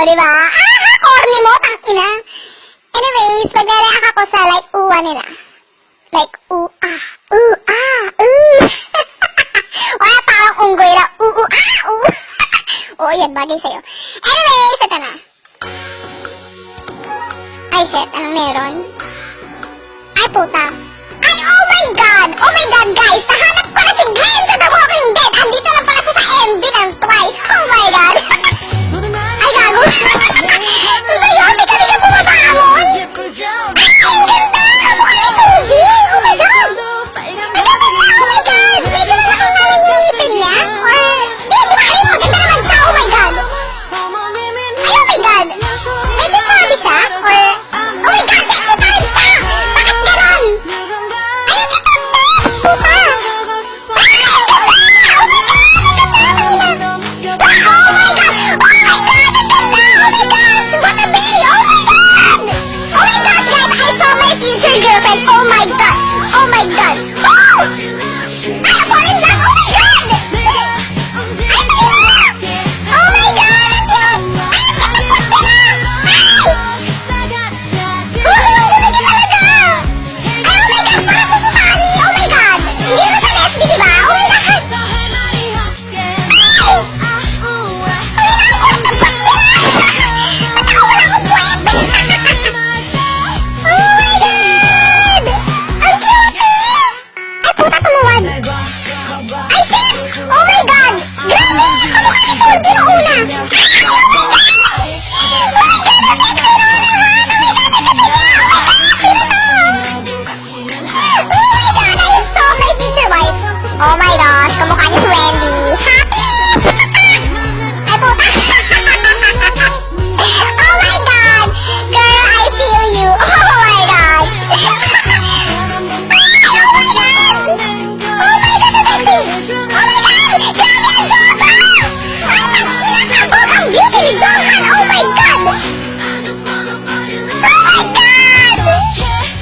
diba? Corny mo, tangina. Anyways, magre-react ako sa like, uwa nila. Like, Wala parang unggoy na, Oo, yan, bagay sa'yo. Anyways, ito na. Ay, shit, anong meron? Ay, puta. Ay, oh my god! Oh my god, guys! Nahanap ko na si Glenn sa The Walking Dead! Andito lang pala siya sa MV ng Twice! Oh my god! Ay, gago! Ano ba yun? May kami ka bumabangon! Ay, ang ganda! Kamukha ni Suzy! Oh my god! Ang ganda na! Oh my god! Medyo malaki naman yung ngipin niya? Or... Di ba kayo? Ang ganda naman siya! Oh my god! Ay, oh my god! Medyo chubby siya? Or... Oh my god! Sexy pa rin siya! Bakit ganon? Ay, ang ganda ng face! Puta! Ay, ang ganda! Oh my god! Ang ganda! Oh my god! Oh my god! Ang ganda! Oh my gosh! What a bee! Oh my god! Oh my gosh, guys! I saw my future girlfriend! Oh my god! Oh my god! Woo! Ay, I'm falling back! Oh my god! Ay, tayo! Oh my god! Ang cute! Ay, ang ganda po nila! Ay! Oh, ang ganda talaga! Ay, oh my gosh! Para siya sa Sunny! Oh my god! Hindi naman siya lesbian, diba? Oh my god! Ay! Oh my gosh, kamukha niya si Wendy. Happiness! Ay, puta! Oh my god! Girl, I feel you! Oh my god! Ay, oh my god! Oh my gosh, ang sexy! Oh my god! Grabe ang Joker! Ay, tangina! Kabog ang beauty ni Johan! Oh my god! Oh my god!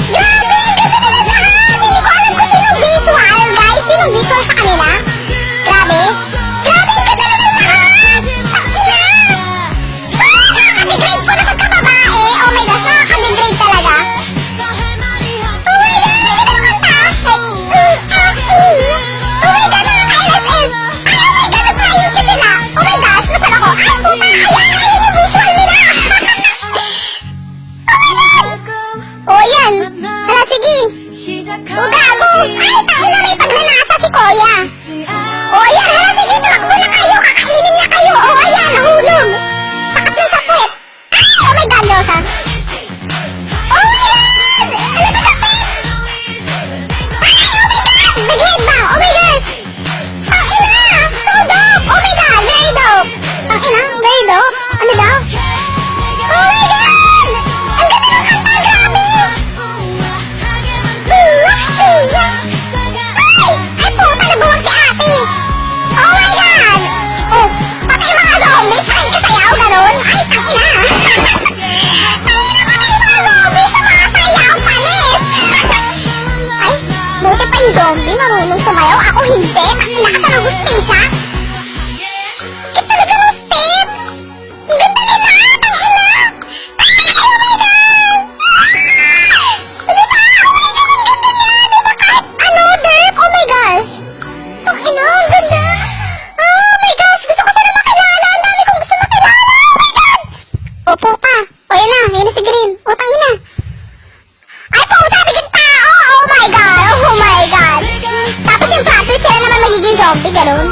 Grabe! Ang ganda nila lahat! Hindi ko alam kung sinong visual, guys! Sinong visual sa kanila? Grabe! Grabe! Ang ganda nila lahat! Tangina! Nakaka-degrade ko na pagkababae! Oh my gosh! Nakaka-degrade talaga! Oh my god! Ang ganda ng kanta! Oh my god! Nakaka-LSS! Ay, oh my god! Nag-flying kiss sila! Oh my gosh! Nasaan ako? Ay, puta! Ayan! Ayun yung visual nila! Oh, yan! Hala, sige! Oh, gago! Ay, tangina! May pagnanasa si Koya! Oh, ayan! Hala, sige! Tumakbo na kayo! Kakainin niya kayo! Oh, ayan! Nahulog! Sakap ng sapwet! Ay! Oh my god, Josa! Oh my god! Ano ba ng face? Ay! Oh my god! Nag-headbang! Oh my gosh! Tangina! So dope! Oh my god! Very dope! Tangina! Very dope! Ano daw? Oh my god! Ang ganda ng kanta! Grabe! Ay, puta! Nabuwag si ate! Oh my god! Oh! Pati yung mga zombies! Nakikasayaw ganon! Ay, tangina! Tangina! Pati yung mga zombies! Sumasayaw! Panis! Ay! Buti pa yung zombie marunong sumayaw! Ako hindi! Tangina ka sa nag-hustisya! Kit talaga ng steps! Ang ganda nila! Tangina! Ay, oh my god! Ano ba? Oh my god! Ang ganda niya! Di ba kahit ano, Dirk? Oh my gosh! Tangina! Ang ganda! Oh my gosh! Gusto ko sila makilala! Ang dami kong gusto makilala! Oh my god! Oh, puta! O, yan na! Yan na si Green! O, tangina! Ay, puta! Naging tao! Oh my god! Oh my god! Tapos yung plot twist, sila naman magiging zombie, gano'n?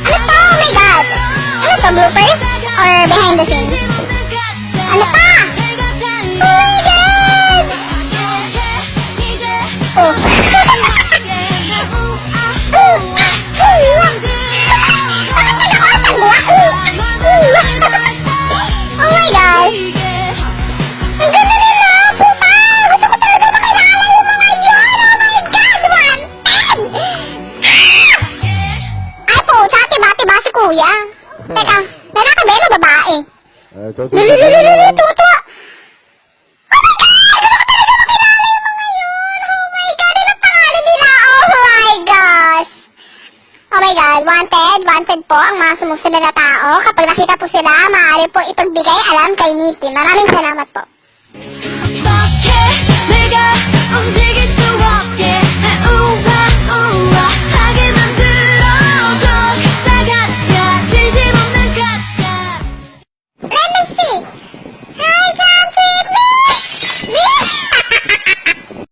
Ano to? Oh my god! Ano to? Bloopers? Or behind the scenes? Ano pa? Oh my god! Oh. Oh my gosh! Ang ganda nila! Puta! Gusto ko talaga makilala yung mga yun! Oh my god! 110! Ay po, sa tiba-tiba si kuya. Teka, lalaki ba yun o babae? Lululululu, tuwa-tuwa! Oh my god! Gusto ko talaga makilala yung mga yun! Oh my god! Ano ang pangalan wanted. Wanted po ang mga sumusunod na tao. Kapag nakita po sila, maaari po ipagbigay alam kay Nikki. Maraming salamat po. 어떻게 내가 움직일 수